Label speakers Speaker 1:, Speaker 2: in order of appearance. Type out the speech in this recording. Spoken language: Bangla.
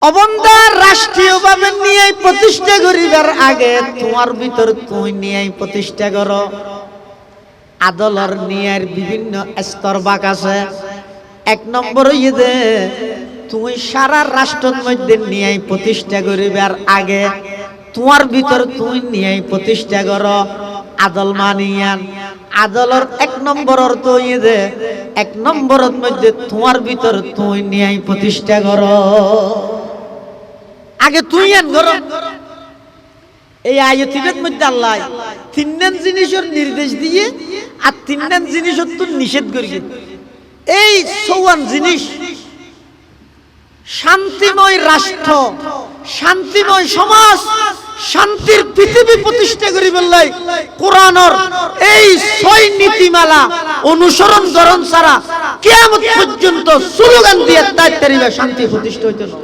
Speaker 1: অবন্দার রাষ্ট্রীয়ভাবে নিয়ে প্রতিষ্ঠা করিবার আগে তোমার ভিতর তুই নিয়ে প্রতিষ্ঠা করো। আদলর নিয়ার বিভিন্ন স্তর বাক আছে। এক নম্বর ইয়ে তুই সারা রাষ্ট্রের মধ্যে নিয়ে প্রতিষ্ঠা করিবার আগে তোমার ভিতর তুই নিয়ে প্রতিষ্ঠা করো আদল মানিয়ান। আদলর এক নম্বর অর্থ ইয়ে এক নম্বরের মধ্যে তোমার ভিতর তুই নিয়ে প্রতিষ্ঠা করো। আগে তুই আন করো। এই আয়াতের মধ্যে আল্লাহ তিনজন জিনিসের নির্দেশ দিয়ে আর তিনজন জিনিসের তো নিষেধ করিয়ে। এই চৌয়ান জিনিস শান্তিময় রাষ্ট্র, শান্তিময় সমাজ, শান্তির পৃথিবী প্রতিষ্ঠা করি বললাই কোরআনের এই ৬ নীতিমালা অনুসরণ করণ ছাড়া কিয়ামত পর্যন্ত স্লোগান দিয়ে তাই শান্তি প্রতিষ্ঠা হইতো না।